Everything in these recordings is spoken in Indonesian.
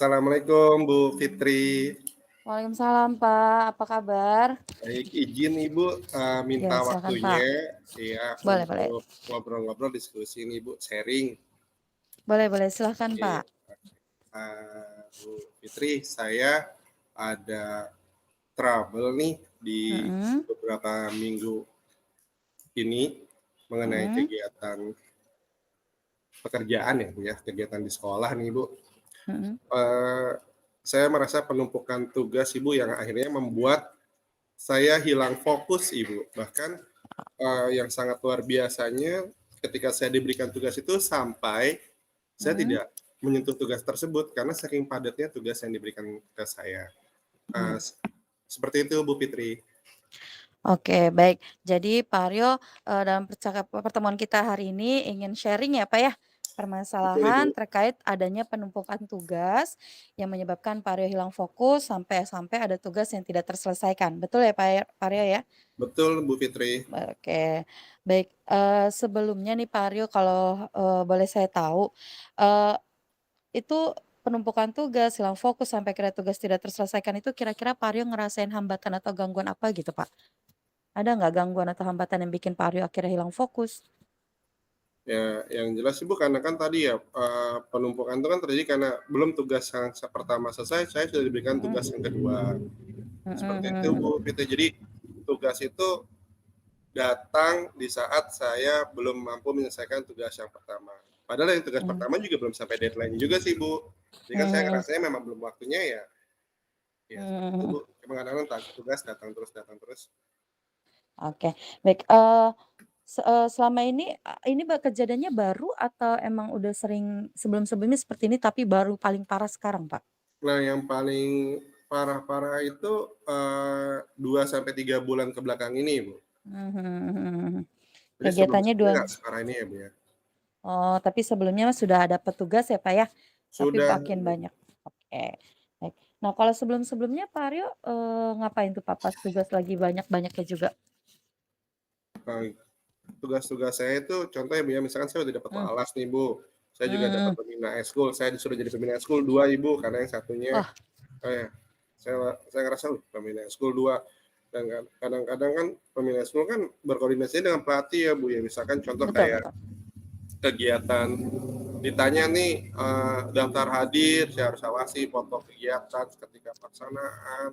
Assalamualaikum Bu Fitri. Waalaikumsalam Pak, apa kabar? Baik, izin Ibu, minta Ya, silakan waktunya Pak. ya Boleh boleh. untuk ngobrol-ngobrol diskusi nih Bu, sharing. Boleh boleh, silahkan Oke, Pak. Bu Fitri, saya ada trouble nih di Mhm beberapa minggu ini mengenai mhm kegiatan pekerjaan ya Bu ya, kegiatan di sekolah nih Bu. mhm Eee, saya merasa penumpukan tugas Ibu yang akhirnya membuat saya hilang fokus Ibu, bahkan yang sangat luar biasanya ketika saya diberikan tugas itu sampai saya mhm tidak menyentuh tugas tersebut karena saking padatnya tugas yang diberikan ke saya. mhm. Seperti itu Bu Fitri. Oke, baik. Jadi Pak Aryo, dalam pertemuan kita hari ini ingin sharing ya Pak ya, Betul Ibu, permasalahan terkait adanya penumpukan tugas yang menyebabkan Pak Aryo hilang fokus sampai sampai ada tugas yang tidak terselesaikan. Betul ya Pak Aryo ya? betul Bu Fitri. Oke, baik, sebelumnya nih Pak Aryo kalau, boleh saya tahu, eee, itu penumpukan tugas, hilang fokus sampai akhirnya tugas tidak terselesaikan itu kira-kira Pak Aryo ngerasain hambatan atau gangguan apa gitu, Pak? Ada nggak gangguan atau hambatan yang bikin Pak Aryo akhirnya hilang fokus? Ya, yang jelas Ibu karena kan tadi ya, penumpukan itu kan terjadi karena belum tugas yang pertama selesai, saya sudah diberikan Mhm tugas yang kedua. mhm Seperti itu mhm Bu Fitri. Jadi tugas itu datang di saat saya belum mampu menyelesaikan tugas yang pertama. Padahal yang tugas mhm pertama juga belum sampai deadline juga sih, Bu. Jadi kan saya mhm ngerasanya memang belum waktunya ya, ya seperti mhm itu, mhm. Bu. Emang kadang-kadang tugas datang terus. Oke, baik, selama ini, ini kejadiannya baru atau emang udah sering sebelum-sebelumnya seperti ini tapi baru paling parah sekarang, Pak? Nah, yang paling parah-parah itu, 2 sampai 3 bulan ke belakang ini, Bu. Mhm mhm mhm. Jadi Kegiatannya sebelum-sebelumnya 2. nggak separah ini ya, Bu, ya. Oh, tapi sebelumnya sudah ada petugas ya, Pak, ya? Tapi Sudah, makin banyak. Oke, baik. Nah, kalau sebelum-sebelumnya Pak Aryo, ngapain tuh Pak pas tugas lagi banyak-banyaknya juga? eee, tugas-tugas saya itu contohnya, Bu, ya, misalkan saya udah dapat Mmm, UAS nih, Bu. Saya juga dapat mhm. pembina ekskul, saya disuruh jadi pembina ekskul 2 Ibu, karena yang satunya Wah, saya ngerasa, pembina ekskul 2 dan kadang-kadang kan pembina ekskul kan berkoordinasi dengan pelatih ya, Bu, ya. Misalkan contoh betul kayak betul. kegiatan ditanya nih, daftar hadir, saya harus awasi foto kegiatan ketika pelaksanaan.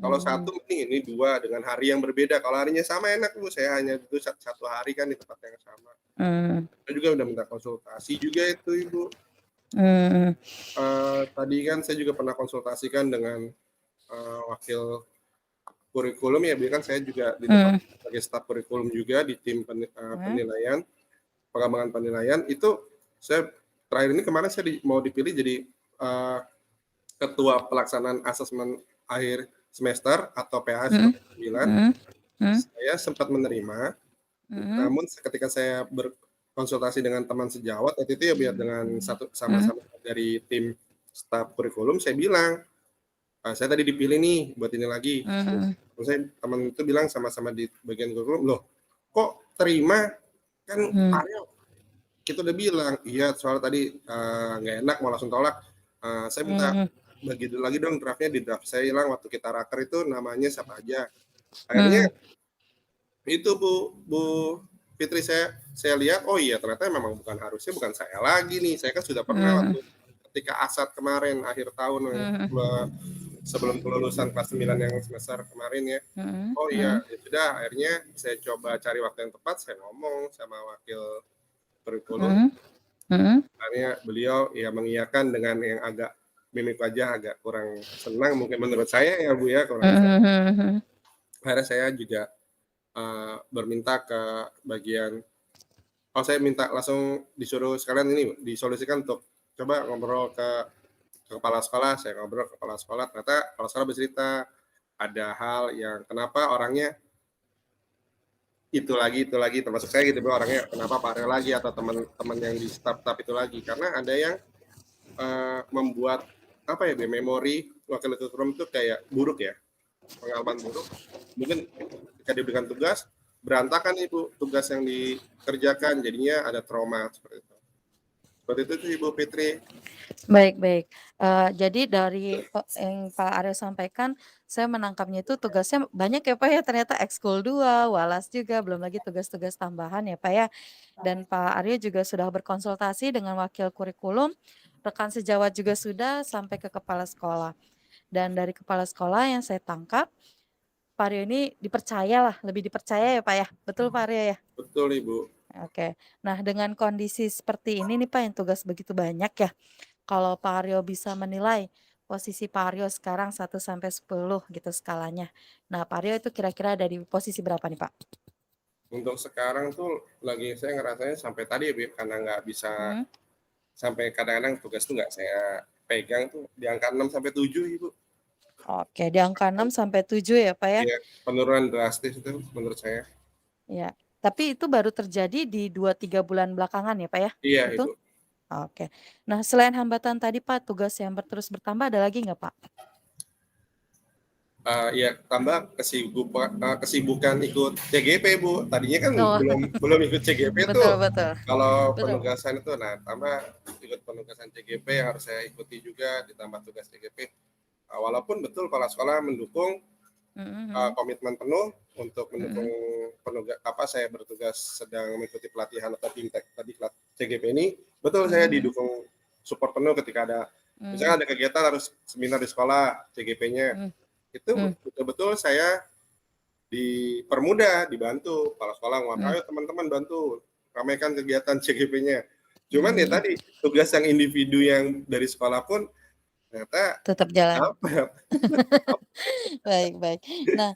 Kalau Mmm, satu mending ini 2 dengan hari yang berbeda, kalau harinya sama enak, Bu, saya hanya itu satu hari kan di tempat yang sama. mmm, Saya juga udah minta konsultasi juga itu, Ibu. mhm, Tadi kan saya juga pernah konsultasikan dengan, wakil kurikulum ya, kan saya juga di tempat mhm, sebagai staf kurikulum juga di tim mhm, penilaian, pengembangan penilaian, itu saya terakhir ini kemarin saya mau dipilih jadi, eee, ketua pelaksanaan asesmen akhir semester atau PAS mhm, 9. mhm, mhm, Saya sempat menerima, mhm, namun ketika saya berkonsultasi dengan teman sejawat waktu itu ya biar dengan satu mhm, sama-sama dari tim staf kurikulum, saya bilang, "Saya tadi dipilih nih buat ini lagi." mhm, Terus saya teman itu bilang sama-sama di bagian kurikulum, "Loh kok terima? Kan mmm, Aryo kita udah bilang." "Iya soalnya tadi, nggak enak mau langsung tolak." "Saya minta mhm, bagi dulu lagi dong draft-nya." Di draft saya hilang waktu kita raker itu namanya siapa aja. Akhirnya mhm, itu Bu Fitri, saya lihat, oh iya ternyata memang harusnya bukan saya lagi nih, saya kan sudah pernah mhm, waktu ketika ASAT kemarin akhir tahun mhm, sebelum kelulusan kelas 9 yang semester kemarin ya. mhm, Oh iya, mhm, ya sudah akhirnya saya coba cari waktu yang tepat, saya ngomong sama wakil kurikulum, mhm, mhm, akhirnya beliau ya mengiyakan dengan yang agak mimik wajah agak kurang senang mungkin menurut saya ya Bu ya, kurang senang. mhm, mhm, Akhirnya saya juga, berminta ke bagian, oh saya minta langsung disuruh sekalian ini disolusikan untuk coba ngobrol ke kepala sekolah, saya ngobrol ke kepala sekolah, ternyata kepala sekolah bercerita, ada hal yang kenapa orangnya itu lagi, termasuk saya gitu, orangnya kenapa Pak Rel lagi atau teman-teman yang di staf-staf itu lagi, karena ada yang, membuat apa ya, memori wakil ketua itu kayak buruk ya, pengalaman buruk, mungkin ketika diberikan tugas, berantakan itu tugas yang dikerjakan, jadinya ada trauma seperti itu. Seperti itu sih Ibu Fitri. Baik baik. Jadi dari yang Pak Aryo sampaikan, saya menangkapnya itu tugasnya banyak ya, Pak, ya, ternyata Ekskul 2, Walas juga, belum lagi tugas-tugas tambahan ya, Pak, ya. Dan Pak Aryo juga sudah berkonsultasi dengan wakil kurikulum, rekan sejawat juga sudah, sampai ke kepala sekolah. Dan dari kepala sekolah yang saya tangkap, Pak Aryo ini dipercayalah, lebih dipercaya ya, Pak, ya? Betul Pak Aryo ya? Betul Ibu. Oke. Nah, dengan kondisi seperti ini nih, Pak, yang tugas begitu banyak ya, kalau Pak Aryo bisa menilai posisi Pak Aryo sekarang 1 sampai 10 gitu skalanya. Nah, Pak Aryo itu kira-kira ada di posisi berapa nih, Pak? Untuk sekarang tuh lagi saya ngerasanya sampai tadi ya, Bu, karena nggak bisa Mhm. sampai kadang-kadang tugas tuh nggak saya pegang tuh di angka 6 sampai 7 Ibu. Oke, di angka 6 sampai 7 ya, Pak, ya? Iya, penurunan drastis itu menurut saya. Ya. Tapi itu baru terjadi di 2 3 bulan belakangan ya, Pak, ya? Iya Betul? Ibu. Oke. Nah, selain hambatan tadi, Pak, tugas yang terus bertambah ada lagi nggak, Pak? Ya tambah kesibukan ikut CGP Bu. Tadinya kan Oh, belum belum ikut CGP tuh. betul betul. Kalau Betul. penugasan itu, nah tambah ikut penugasan CGP yang harus saya ikuti juga ditambah tugas CGP. Walaupun betul kepala sekolah mendukung Mhm mhm. komitmen penuh untuk mendukung Mhm. saya bertugas sedang mengikuti pelatihan atau bimtek tadi CGP ini, betul Mhm saya mhm. didukung support penuh ketika ada Mmm, misalnya ada kegiatan harus seminar di sekolah CGP-nya mhm itu mhm betul-betul saya dipermudah, dibantu kepala sekolah ngomong, mhm ayo teman-teman bantu ramaikan kegiatan CGP-nya. mhm Cuman ya mhm. tadi tugas yang individu yang dari sekolah pun ternyata Tetap jalan. apa ya, Baik baik. Nah,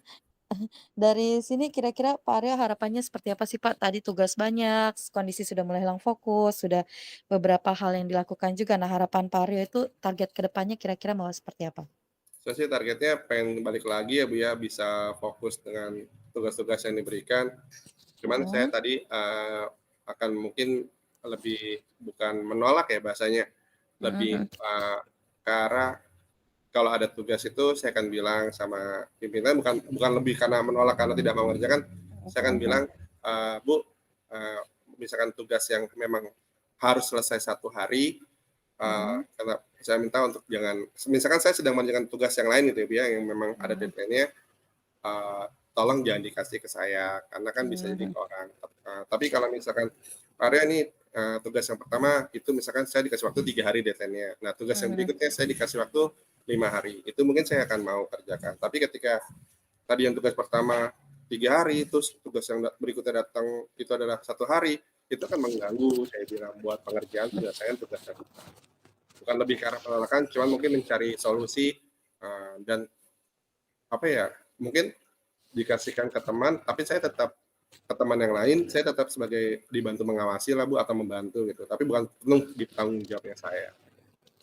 dari sini kira-kira Pak Arya harapannya seperti apa sih, Pak? Tadi tugas banyak, kondisi sudah mulai hilang fokus, sudah beberapa hal yang dilakukan juga. Nah, harapan Pak Arya itu target ke depannya kira-kira mau seperti apa? saya sih targetnya pengen balik lagi ya Bu ya, bisa fokus dengan tugas-tugas yang diberikan. Cuman saya Mhm, tadi akan mungkin lebih bukan menolak ya bahasanya, mhm lebih mhm, ke arah kalau ada tugas itu saya akan bilang sama pimpinan bukan bukan lebih karena menolak karena tidak mau mengerjakan, saya akan mhm mhm, bilang, "Bu, eee, misalkan tugas yang memang harus selesai 1 hari, mhm karena saya minta untuk jangan" misalkan saya sedang mengerjakan tugas yang lain gitu ya Bu ya, yang memang ada mhm deadline-nya, eee, tolong jangan dikasih ke saya, karena kan bisa jadi mhm ke orang. Tapi kalau misalkan, Area nih, tugas yang pertama itu misalkan saya dikasih waktu 3 hari deadline-nya. Nah, tugas yang mhm berikutnya saya dikasih waktu 5 hari. Itu mungkin saya akan mau kerjakan. Tapi ketika tadi yang tugas pertama 3 hari, terus tugas yang berikutnya datang itu adalah 1 hari, itu akan mengganggu saya bilang buat pengerjaan penyelesaian tugas yang bukan lebih ke arah penolakan, cuman mungkin mencari solusi, dan apa ya, mungkin dikasihkan ke teman, tapi saya tetap ke teman yang lain, saya tetap sebagai dibantu mengawasi lah Bu, atau membantu gitu, tapi bukan penuh di tanggung jawabnya saya.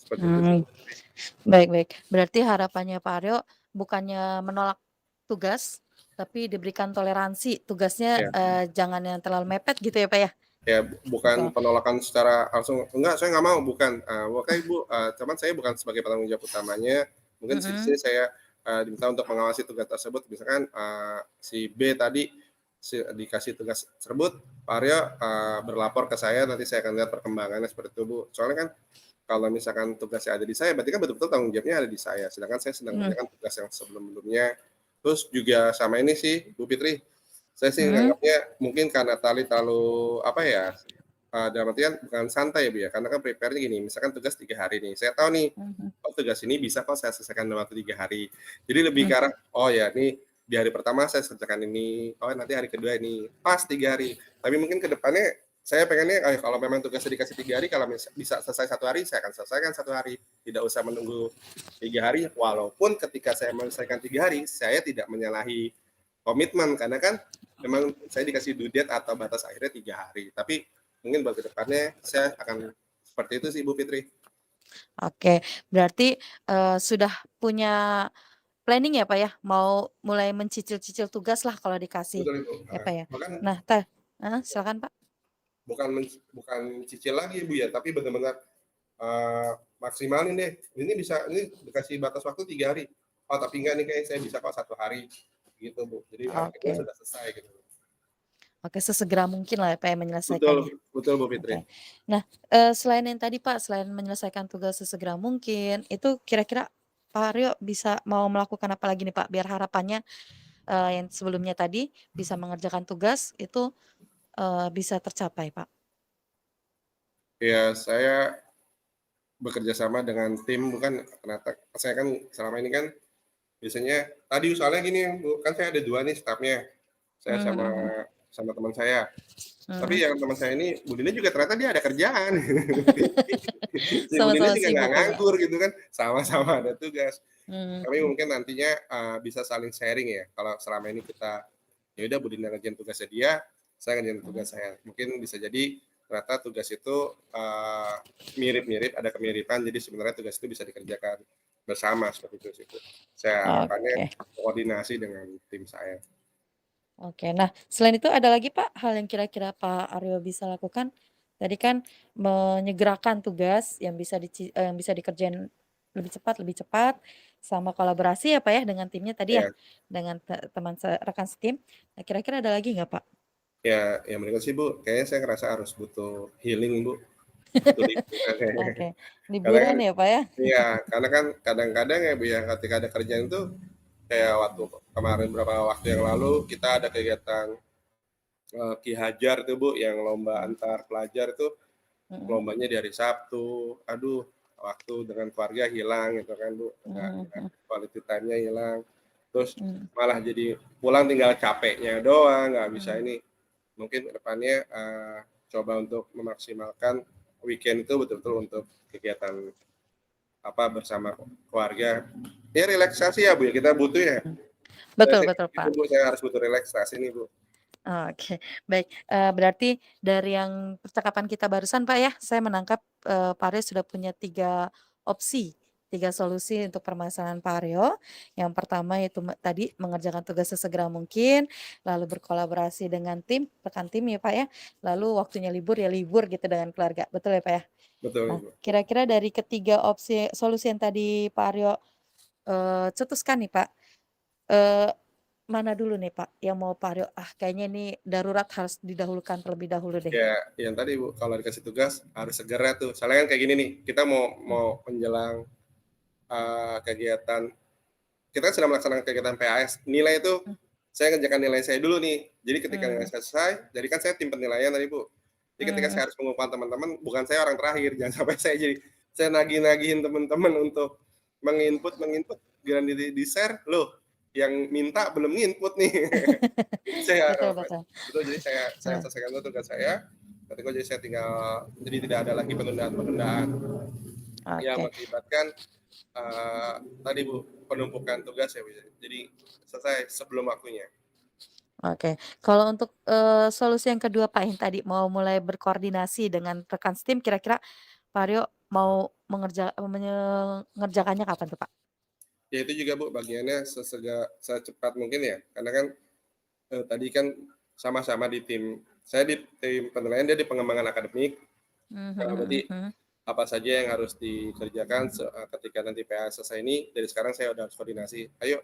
Seperti itu sih. mhm. Baik baik. Berarti harapannya Pak Aryo bukannya menolak tugas, tapi diberikan toleransi, tugasnya, Ya, jangan yang terlalu mepet gitu ya, Pak, ya? ya Betul. bukan penolakan secara langsung, "Enggak, saya nggak mau," bukan, "Oke Ibu, cuman saya bukan sebagai penanggung jawab utamanya, mungkin di Mhm sini saya, diminta untuk mengawasi tugas tersebut." Misalkan, si B tadi dikasih tugas tersebut, Pak Aryo, berlapor ke saya, nanti saya akan lihat perkembangannya seperti itu Bu. Soalnya kan kalau misalkan tugasnya ada di saya, berarti kan betul-betul tanggung jawabnya ada di saya, sedangkan saya sedang mhm mengerjakan tugas yang sebelum-sebelumnya. Terus juga sama ini sih, Bu Fitri, saya sih mhm nganggapnya mungkin karena terlalu apa ya, dalam artian bukan santai ya, Bu, ya, karena kan prepare-nya gini, misalkan tugas 3 hari nih, saya tahu nih, mhm oh tugas ini bisa kok saya selesaikan dalam waktu 3 hari. Jadi lebih ke mhm arah, oh ya nih di hari pertama saya selesaikan ini, oh nanti hari kedua ini, pas 3 hari. Tapi mungkin ke depannya saya pengennya, kalau memang tugasnya dikasih 3 hari, kalau bisa selesai 1 hari, saya akan selesaikan 1 hari. Tidak usah menunggu 3 hari, walaupun ketika saya menyelesaikan 3 hari, saya tidak menyalahi komitmen, karena kan memang saya dikasih due date atau batas akhirnya 3 hari. Tapi mungkin buat kedepannya saya akan seperti itu sih Bu Fitri. Oke. Berarti, sudah punya planning ya, Pak, ya? Mau mulai mencicil-cicil tugas lah kalau dikasih, Betul itu. ya, Pak, ya? Bahkan Nah, heeh, silakan, Pak. bukan cicil lagi Bu ya, tapi benar-benar maksimalin deh. Ini dikasih batas waktu 3 hari. Oh tapi enggak nih kayak saya bisa kok 1 hari gitu Bu. Jadi hari kedua Oke. sudah selesai gitu. Oke, sesegera mungkin lah ya, Pak, ya, Betul menyelesaikannya. betul Bu Fitri. Oke. Nah, selain yang tadi, Pak, selain menyelesaikan tugas sesegera mungkin, itu kira-kira Pak Haryo bisa mau melakukan apa lagi nih, Pak, biar harapannya, yang sebelumnya tadi bisa mengerjakan tugas itu, bisa tercapai, Pak? Ya saya bekerja sama dengan tim bukan ternyata saya kan selama ini kan biasanya tadi soalnya gini Bu, kan saya ada 2 nih stafnya, saya Mmm, sama mhm mhm. sama teman saya. Tapi Mhm. yang teman saya ini Budina juga ternyata dia ada kerjaan. Si Budina Sama-sama juga nggak sibuk ya, Pak? nganggur gitu kan, sama-sama ada tugas. Mmm, Kami mhm mungkin nantinya, bisa saling sharing ya, kalau selama ini kita, ya udah Budina ngerjain tugasnya dia, saya ngerjain mhm tugas saya. Mungkin bisa jadi ternyata tugas itu, mirip-mirip, ada kemiripan, jadi sebenarnya tugas itu bisa dikerjakan bersama seperti itu sih, Bu. Saya harapannya oke. koordinasi dengan tim saya. Oke. Nah, selain itu ada lagi, Pak, hal yang kira-kira Pak Aryo bisa lakukan? Tadi kan menyegerakan tugas yang bisa dikerjain lebih cepat, sama kolaborasi ya, Pak, ya, dengan timnya tadi ya, Ya, dengan rekan setim. Nah, kira-kira ada lagi nggak, Pak? ya yang berikut sih, Bu, kayaknya saya ngerasa harus butuh healing, Bu, butuh liburan kayaknya. Oke. Karena kan Liburan ya, Pak, ya? iya, karena kan kadang-kadang ya, Bu, ya, ketika ada kerjaan itu kayak waktu kemarin beberapa waktu yang lalu kita ada kegiatan, Ki Hajar tuh, Bu, yang lomba Mhm antar pelajar itu, mhm lombanya di hari Sabtu. Aduh, waktu dengan keluarga hilang gitu kan, Bu, mhm nggak mhm quality time-nya hilang. Terus mhm malah jadi pulang tinggal capeknya doang, nggak bisa mhm ini. Mungkin ke depannya, coba untuk memaksimalkan weekend itu betul-betul untuk kegiatan, bersama keluarga. Ya relaksasi ya, Bu, ya, kita butuh ya. mhm. Saya Betul sih betul, itu, Pak. Bu, saya harus butuh relaksasi nih, Bu. Oke, baik, berarti dari yang percakapan kita barusan, Pak, ya, saya menangkap, Pak Aryo sudah punya 3 opsi, 3 solusi untuk permasalahan Pak Aryo. Yang pertama yaitu tadi mengerjakan tugas sesegera mungkin, lalu berkolaborasi dengan tim, rekan tim ya, Pak, ya, lalu waktunya libur ya libur gitu dengan keluarga, betul ya, Pak, ya? Betul, Nah, Ibu. kira-kira dari ketiga opsi solusi yang tadi Pak Aryo, cetuskan nih, Pak, eee mana dulu nih, Pak, yang mau Pak Aryo, "Ah, kayaknya ini darurat harus didahulukan terlebih dahulu deh." Ya, yang tadi, Bu, kalau dikasih tugas harus segera tuh. Soalnya kan kayak gini nih, kita mau Mmm, mau menjelang, kegiatan kita kan sedang melaksanakan kegiatan PAS. Nilai itu mmm, saya ngerjakan nilai saya dulu nih. Jadi ketika nilai mmm, selesai, jadi kan saya tim penilaian tadi, Bu. Jadi ketika mhm saya harus mengumpulkan teman-teman, bukan saya orang terakhir, jangan sampai saya nagih-nagihin teman-teman untuk menginput, giliran di-share, loh yang minta belum nginput nih. Jadi saya Betul betul. betul, jadi saya Heeh, selesaikan dulu tugas saya, ketika jadi saya tinggal jadi tidak ada lagi penundaan-penundaan yang oke mengakibatkan, tadi Bu, penumpukan tugas ya, Bu, ya. Jadi selesai sebelum waktunya. oke. Kalau untuk, solusi yang kedua, Pak, yang tadi mau mulai berkoordinasi dengan rekan setim, kira-kira Pak Aryo mau mengerjakannya kapan tuh, Pak? Ya itu juga Bu, bagiannya secepat mungkin ya, karena kan, tadi kan sama-sama di tim saya di tim penilaian, dia di pengembangan akademik, Mmm, mhm berarti mhm mhm. apa saja yang harus dikerjakan ketika nanti PA selesai ini, dari sekarang saya udah harus koordinasi, "Ayo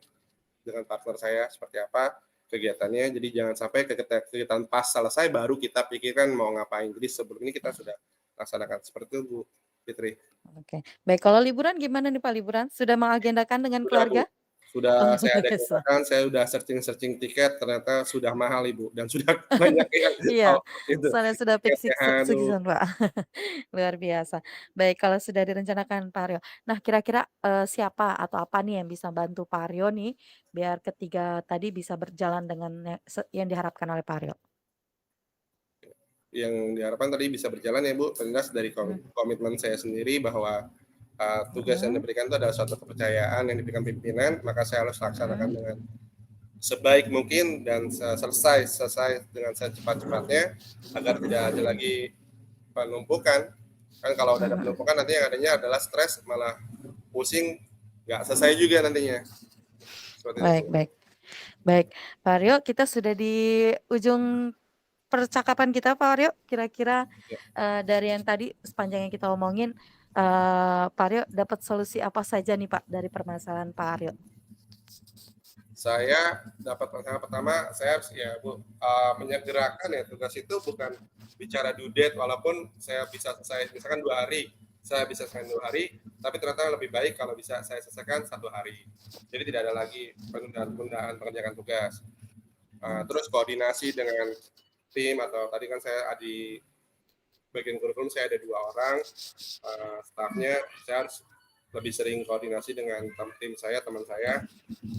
dengan partner saya seperti apa kegiatannya." Jadi jangan sampai kegiatan pas selesai baru kita pikirkan mau ngapain. Jadi sebelum ini kita sudah laksanakan. Seperti itu, Bu Fitri. Oke. Baik, kalau liburan gimana nih, Pak, liburan? Sudah mengagendakan dengan Sudah, Bu. keluarga? Oh, Sudah saya ada besok. catatan, saya sudah searching-searching tiket, ternyata sudah mahal, Ibu, dan sudah banyak yang Iya, out itu soalnya sudah peak tiketnya, aduh. season, Pak. Luar biasa. Baik, kalau sudah direncanakan Pak Aryo. Nah, kira-kira, siapa atau apa nih yang bisa bantu Pak Aryo nih, biar ketiga tadi bisa berjalan dengan yang diharapkan oleh Pak Aryo? Yang diharapkan tadi bisa berjalan ya, Bu, terlintas dari Mmm, komitmen saya sendiri bahwa, tugas yang mhm diberikan itu adalah suatu kepercayaan yang diberikan pimpinan, maka saya harus laksanakan mhm dengan sebaik mungkin dan selesai dengan secepat-cepatnya agar tidak ada lagi penumpukan. Kan kalau udah ada mhm. penumpukan nanti yang adanya adalah stres, malah pusing, nggak selesai juga nantinya. Seperti itu, Baik Bu. baik. Baik, Pak Aryo, kita sudah di ujung percakapan kita, Pak Aryo. Kira-kira, Ya. dari yang tadi sepanjang yang kita omongin, Pak Aryo dapat solusi apa saja nih, Pak, dari permasalahan Pak Aryo? Saya dapat tantangan pertama, saya harus ya Bu, menyegerakan ya tugas itu bukan bicara due date walaupun saya bisa selesai misalkan 2 hari, saya bisa selesai 2 hari, tapi ternyata lebih baik kalau bisa saya selesaikan 1 hari. Jadi tidak ada lagi penundaan-penundaan pengerjaan tugas. Terus koordinasi dengan tim atau tadi kan saya di bagian kurikulum saya ada 2 orang, stafnya saya harus lebih sering koordinasi dengan tim saya, teman saya,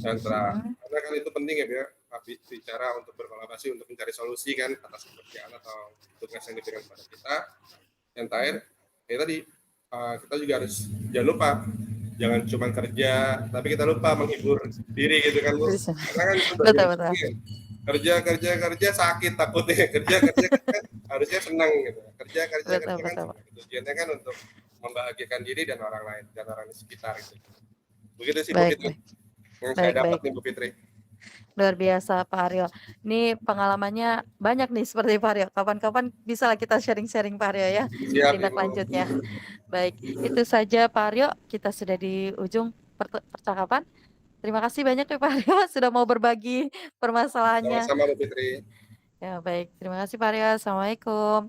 dan karena kan itu penting ya, habis bicara untuk berkolaborasi untuk mencari solusi kan atas pekerjaan atau tugas yang diberikan kepada kita. Yang terakhir, ya tadi kita juga harus jangan lupa jangan cuma kerja, tapi kita lupa menghibur diri gitu kan Bu. Bisa. Karena kan itu bagian Betul betul. kerja sakit takutnya kerja kan harusnya senang gitu. Kerja Betul kan betul, Pak. senang. Tujuannya kan untuk membahagiakan diri dan orang lain dan orang di sekitar gitu. Begitu sih Bu Baik Fitri baik. yang saya Baik dapat baik. nih Bu Fitri. Luar biasa Pak Haryo. Ini pengalamannya banyak nih seperti Pak Haryo. Kapan-kapan bisalah kita sharing-sharing Pak Haryo ya, Siap tindak Ibu. lanjutnya. Baik, itu saja Pak Haryo, kita sudah di ujung percakapan. Terima kasih banyak ya Pak Haryo sudah mau berbagi permasalahannya. Sama-sama Bu Fitri. Ya baik, terima kasih Pak Haryo. Assalamualaikum.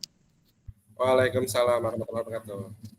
Waalaikumsalam warahmatullahi wabarakatuh.